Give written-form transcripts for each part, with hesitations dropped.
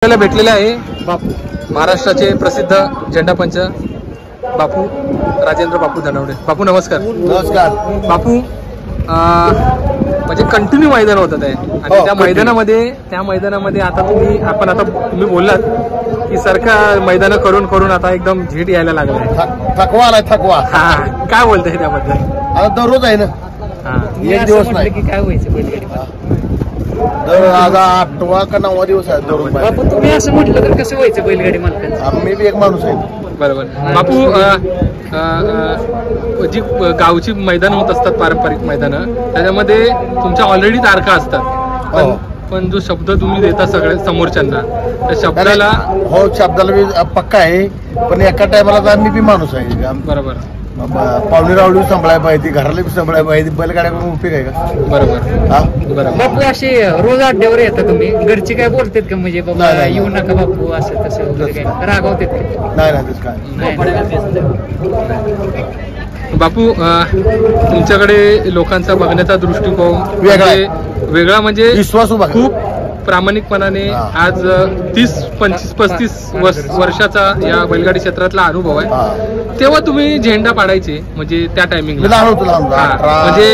आपल्याला भेटलेले आहे बापू, महाराष्ट्राचे प्रसिद्ध झेंडापंच बापू राजेंद्र बापू धनवडे. बापू नमस्कार. नमस्कार. बापू म्हणजे कंटिन्यू मैदान होतं आहे आणि त्या मैदानामध्ये आता तुम्ही बोललात की सारखं मैदान करून करून आता एकदम झीट यायला लागलाय, थकवा आलाय थकवा. हा, काय बोलताय त्याबद्दल? आता दररोज आहे ना, एक दिवस नाही की काय व्हायचं दर आज 8वा का 9वा दिवस आहे दररोज. बापू तुम्ही असं म्हटलं तर कसं व्हायचं बैलगाडी मालकांचं? आम्ही बी एक माणूस आहे. बरोबर. बापू जी गावची मैदान होत असतात पारंपरिक मैदानं, त्याच्यामध्ये तुमच्या ऑलरेडी तारखा असतात, पण जो शब्द तुम्ही देता सगळ्या समोरच्यांना त्या शब्दाला हो शब्दाला बी पक्का आहे, पण एका टायमाला आम्ही बी माणूस आहे. बरोबर. पाहुणे रावडी सांभाळायला पाहिजे, घराला बी सांभाळायला पाहिजे, बैलगाड्या करून उपयोग आहे का? बरोबर. हा बरोबर. बापू असे रोज अड्ड्यावर येतात तुम्ही, घरचे काय बोलतात का म्हणजे बाबा येऊ नका बापू असं तसं वगैरे काय रागवतात का? नाही ना तेच काय. बापू तुमच्याकडे लोकांचा बघण्याचा दृष्टिकोन वेगळा म्हणजे विश्वास उभा खूप प्रामाणिकपणाने आज 30-35 वर्षाचा या बैलगाडी क्षेत्रातला अनुभव आहे. तेव्हा तुम्ही झेंडा पाडायचे म्हणजे त्या टायमिंगला म्हणजे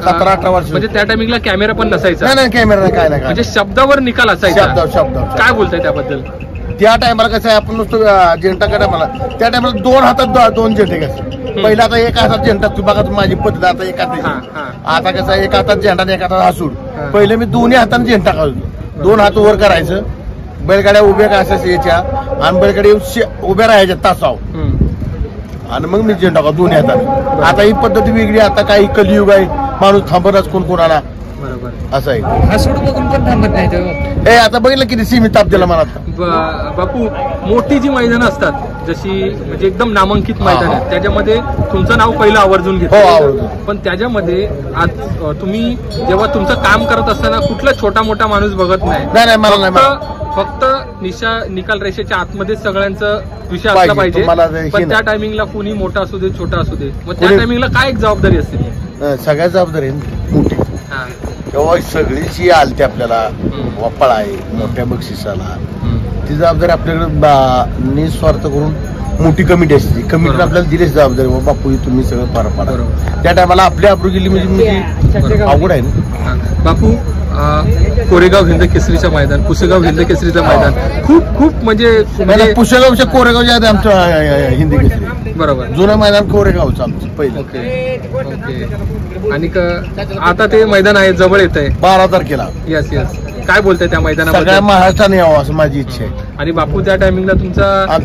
17-18 वर्ष म्हणजे त्या टायमिंगला कॅमेरा पण नसायचा, नाही कॅमेरा काय नाही, म्हणजे शब्दावर निकाल असायचा. शब्द काय बोलताय त्याबद्दल? त्या टायमाला कसं आहे, आपण नुसतं झेंडा काढा मला त्या टायमाला 2 हातात 2 झेंडे कसं, पहिला आता एक हातात झेंडा, तू बघा माझी पद्धत आता एक हातात, आता कसं एक हातात झेंडा आणि एक हातात हासूड. पहिले मी दोन्ही हाताने झेंडा काढतो, 2 हात वर करायचं, बैलगाड्या उभ्या असायच्या याच्या आणि बैलगाड्या उभ्या राहायच्या तासावर, आणि मग मी झेंडा काढतो दोन्ही हाताने. आता ही पद्धती वेगळी, आता काही कलियुग आहे, माणूस थांबतच कोणाला असं आहे. हसूड बघून पण थांबत नाही. आता बघितलं किती सीमित ताप दिला मला. बापू मोठी जी मैदानं असतात जशी म्हणजे एकदम नामांकित मैदान आहेत, त्याच्यामध्ये तुमचं नाव पहिलं आवर्जून घेतो, पण त्याच्यामध्ये आज तुम्ही जेव्हा तुमचं काम करत असताना कुठला छोटा मोठा माणूस बघत नाही, मला नाही, फक्त निकाल रेषेच्या आतमध्ये सगळ्यांचा विषय असला पाहिजे. पण त्या टायमिंगला कोणी मोठा असू दे छोटा असू दे, मग त्या टायमिंगला काय एक जबाबदारी असते? सगळ्या जबाबदारी मोठी तेव्हा सगळीची आलती आपल्याला वप्पळ आहे मोठ्या बक्षिसाला, ती जबाबदारी आपल्याकडे निस्वार्थ करून मोठी कमिटी असते, कमिटीने आपल्याला दिलीच जबाबदारी, बापू तुम्ही सगळं पार पाडा. त्या टायमाला आपली अब्रू गेली म्हणजे अवघड आहे ना. बापू कोरेगाव हिंद केसरीचं मैदान, पुसेगाव हिंद केसरीचं मैदान खूप म्हणजे पुसेगावच्या कोरेगाव जे आहे आमचं हिंदी केसरी, बरोबर, जुनं मैदान कोरेगावचं आमचं पहिलं. ओके. आणि आता ते मैदान आहे जवळ येत आहे 12 तारखेला. यस. काय बोलताय त्या मैदानामध्ये? सगळ्या महाराष्ट्राने यावं असं माझी इच्छा आहे. आणि बापू त्या टायमिंगला तुमचा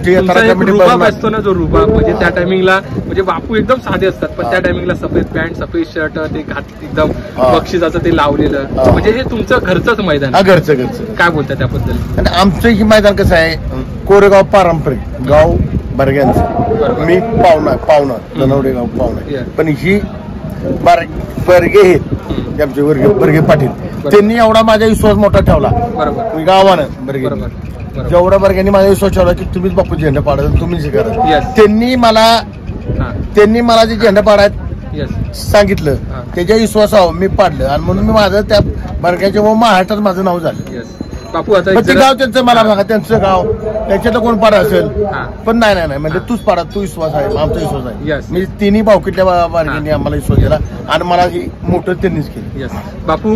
रुबाब असतो ना, जो रुबाब म्हणजे त्या टायमिंगला म्हणजे बापू एकदम साधे असतात, पण त्या टायमिंगला सफेद पॅन्ट सफेद शर्ट ते घात एकदम बक्षिसाचं ते लावलेलं, म्हणजे हे तुमचं घरचंच मैदान. घरचं काय बोलताय त्याबद्दल? आणि आमचं हे मैदान कसं आहे, कोरेगाव पारंपरिक गाव बर्ग्यांचं, मी पाहुणा धनवडे गाव पाहुणा, पण ही बर्गे हे आमचे बर्गे पाटील, त्यांनी एवढा माझा विश्वास मोठा ठेवला गावानं बर्गे, जेवढा बर्ग्यांनी माझा विश्वास ठेवला की तुम्हीच बापू झेंडा पाडायचा, तुम्हीच हे करा. त्यांनी मला जे झेंडा पाडायचं सांगितलं, त्याच्या विश्वासावर मी पाडलं, आणि म्हणून मी माझं त्या बर्ग्याच्या महाराष्ट्रात माझं नाव झालं. बापू आता गाव त्यांचं मला बघा, त्यांचं गाव त्याच्यात कोण पाडा असेल, पण नाही म्हणजे तूच पाडा, तू विश्वास आहे, आमचा विश्वास आहे. मी तिन्ही भावकीतल्या बारक्यांनी आम्हाला विश्वास दिला आणि मला ही मोठं त्यांनीच केली. बापू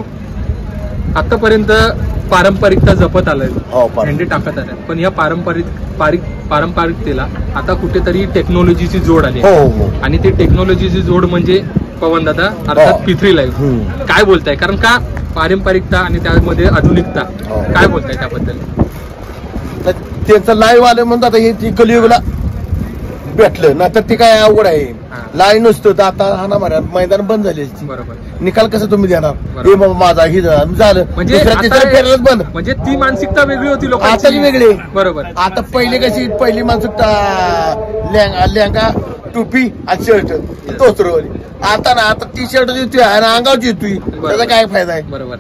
आतापर्यंत पारंपरिकता जपत आलाय, झेंडे टाकत आले, पण या पारंपरिकतेला आता कुठेतरी टेक्नॉलॉजीची जोड आली, आणि ती टेक्नॉलॉजीची जोड म्हणजे पवन दादा अर्थात P3 लाईव्ह. काय बोलताय? कारण का पारंपरिकता आणि त्यामध्ये आधुनिकता, काय बोलताय त्याबद्दल? त्यांचं लाईव्ह आलं म्हणतात आता हे कलियुगला भेटलं ना, तर ते काय अवघड आहे. लाईव्ह नसतं तर आता हा ना मारा मैदान बंद झाले, बरोबर, निकाल कसं तुम्ही देणार? हे माझा ही झालं म्हणजे बंद, म्हणजे ती मानसिकता वेगळी होती लोकांची, आताची वेगळी. बरोबर. आता पहिली मानसिकता लेहंगा टोपी आणि शर्ट तोचरवली, आता ना आता टी शर्ट देतोय आणि अंगावची येतोय, त्याचा काय फायदा आहे? बरोबर.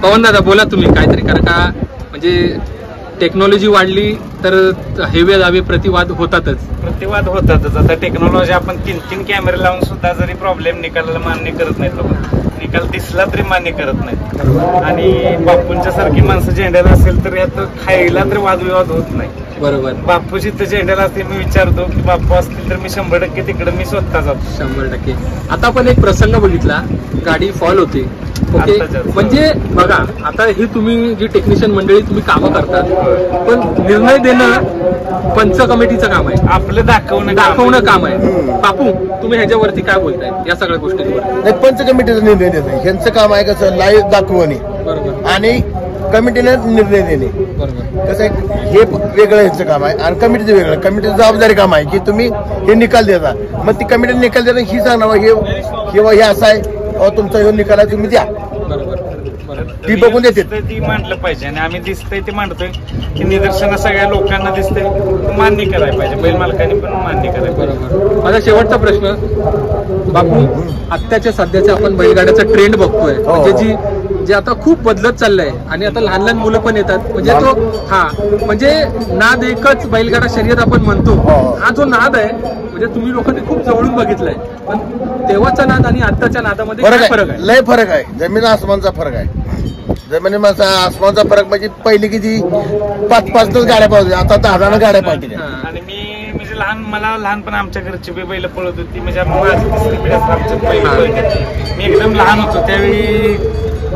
पवन दादा बोला तुम्ही काहीतरी, कारण का म्हणजे टेक्नॉलॉजी वाढली तर हेवे दावे प्रतिवाद होतातच. आता टेक्नॉलॉजी आपण 3 कॅमेरे लावून सुद्धा जरी प्रॉब्लेम निकालाला मान्य करत नाहीत लोक, निकाल दिसला तरी मान्य करत नाहीत आणि बापूंच्या सारखी माणसं झेंड्याला असेल तर यात खायला तर वादविवाद होत नाही. बरोबर. बापूची तर झेंड्याला असते मी विचारतो की बापू असतील तर मी 100% तिकडे मी स्वतः जातो. 100%. आता आपण एक प्रसंग बघितला, गाडी फॉल होते. ओके, म्हणजे बघा आता ही तुम्ही जी टेक्निशियन मंडळी तुम्ही कामं करतात, पण निर्णय देणं पंच कमिटीचं काम आहे, आपलं दाखवणं काम आहे. बापू तुम्ही ह्याच्यावरती काय बोलताय या सगळ्या गोष्टींवर? नाही, पंच कमिटीचा निर्णय देत नाही. ह्यांचं काम आहे कसं लाईव्ह दाखवणे बरोबर आणि कमिटीने निर्णय देणे. बरोबर. कसं आहे हे वेगळं ह्यांचं काम आहे आणि कमिटीचं वेगळं. कमिटीचं जबाबदारी काम आहे की तुम्ही हे निकाल देता, मग ती कमिटी निकाल देणं ही सांगणार हे किंवा हे असं आहे तुमचा हे निकाल आहे तुम्ही द्या. ती बघून देते ती मांडलं पाहिजे आणि आम्ही दिसतंय ते मांडतोय की निदर्शनं सगळ्या लोकांना दिसतंय मान्य करायला पाहिजे, बैल मालकांनी पण मान्य करायला पाहिजे. बरोबर. माझा शेवटचा प्रश्न बापू, आत्ताच्या सध्याचा आपण बैलगाड्याचा ट्रेंड बघतोय, म्हणजे जे आता खूप बदलत चाललंय आणि आता लहान लहान मुलं पण येतात, म्हणजे तो म्हणजे नाद एकच बैलगाडा शर्यत आपण म्हणतो, हा जो नाद आहे म्हणजे तुम्ही लोकांनी खूप जवळून बघितलाय, पण तेव्हाचा नाद आणि आत्ताच्या नादामध्ये काय फरक आहे? लय फरक आहे, जमीन आसमानचा फरक आहे. जमिनी आसमानचा फरक म्हणजे पहिली किती 5-5 गाड्या पाहिजे, आता 10 गाड्या पाहिजे. आणि मी म्हणजे मला लहानपण आमच्या घरची बैल पळत होती, म्हणजे माझी तिसरी पिढी आमच्या बैल पळत. मी एकदम लहान होतो त्यावेळी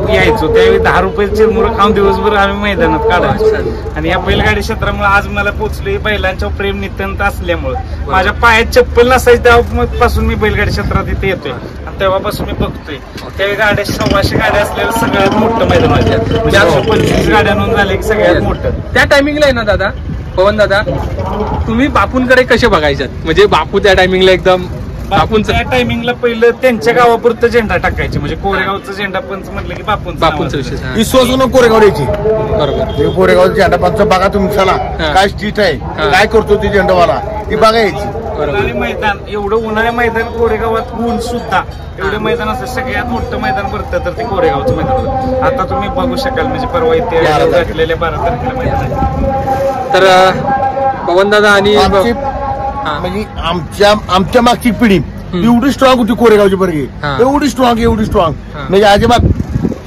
यायचो, त्यावेळी 10 रुपये चिरमुरं खाऊन दिवसभर आम्ही मैदानात काढायचो. आणि या बैलगाडी क्षेत्रामुळे आज मला पोहोचलोय बैलांच्या प्रेम नित्यंत असल्यामुळे. माझ्या पायात चप्पल नसायची तेव्हापासून मी बैलगाडी क्षेत्रात इथे येतोय आणि तेव्हापासून मी बघतोय. त्यावेळी गाड्या 100 गाड्या असलेलं सगळ्यात मोठं मैदान व्हायचं, 425 गाड्या नोंद झाले की सगळ्यात मोठं. त्या टायमिंगला आहे ना दादा, पवन दादा, तुम्ही बापूंकडे कसे बघायच्यात? म्हणजे बापू त्या टायमिंगला एकदम त्या टायमिंगला पहिलं त्यांच्या गावापुरतं झेंडा टाकायचे, म्हणजे कोरेगावचा झेंडा पंच म्हटलं की बापूंचा विषय. विश्वासून कोरेगाव द्यायची. बरोबर. कोरेगाव झेंडा पंच बघा तुम्ही, चला काय स्ट्रीट आहे, काय करतो ती झेंडावाला, ती बघायची. उन्हाळी मैदान, एवढं उन्हाळी मैदान कोरेगावात ऊन सुद्धा एवढं मैदान असतं, सगळ्यात मोठं मैदान भरतं तर ते कोरेगावचं मैदान होतं. आता तुम्ही बघू शकाल, म्हणजे परवा इथे घातलेल्या 12 तारखेला मैदान आहे. तर पवन दादा आणि म्हणजे आमच्या मागची पिढी एवढी स्ट्रॉंग होती कोरेगावची बरगी, एवढी स्ट्रॉंग म्हणजे अजिबात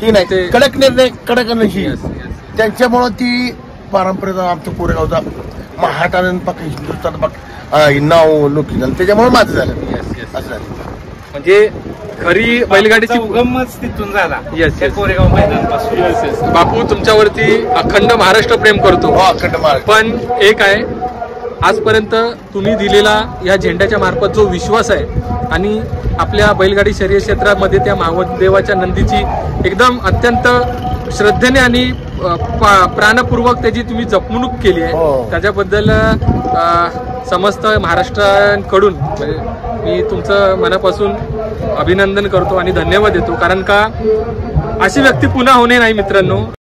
ही नाही, कडक निर्णय कडक नशी. त्यांच्यामुळं ती पारंपरिक आमचं कोरेगावचा महाराष्ट्रानं हिंदुस्थान नाव लोकी झालं, त्याच्यामुळे माझं झालं असं झालं. म्हणजे खरी बैलगाडीची उगमच तिथून झाला. कोरेगाव मैदानापासून. बापू तुमच्यावरती अखंड महाराष्ट्र प्रेम करतो, अखंड महाराष्ट्र. पण एक आहे, आजपर्यंत तुम्ही दिलेला या झेंड्याच्या मार्फत जो विश्वास आहे आणि आपल्या बैलगाडी शर्यत क्षेत्रामध्ये त्या महादेवाच्या नंदीची एकदम अत्यंत श्रद्धेने आणि प्राणपूर्वक त्याची तुम्ही जपणूक केली आहे, त्याच्याबद्दल समस्त महाराष्ट्राकडून मी तुमचं मनापासून अभिनंदन करतो आणि धन्यवाद देतो. कारण का अशी व्यक्ती पुन्हा होणे नाही मित्रांनो.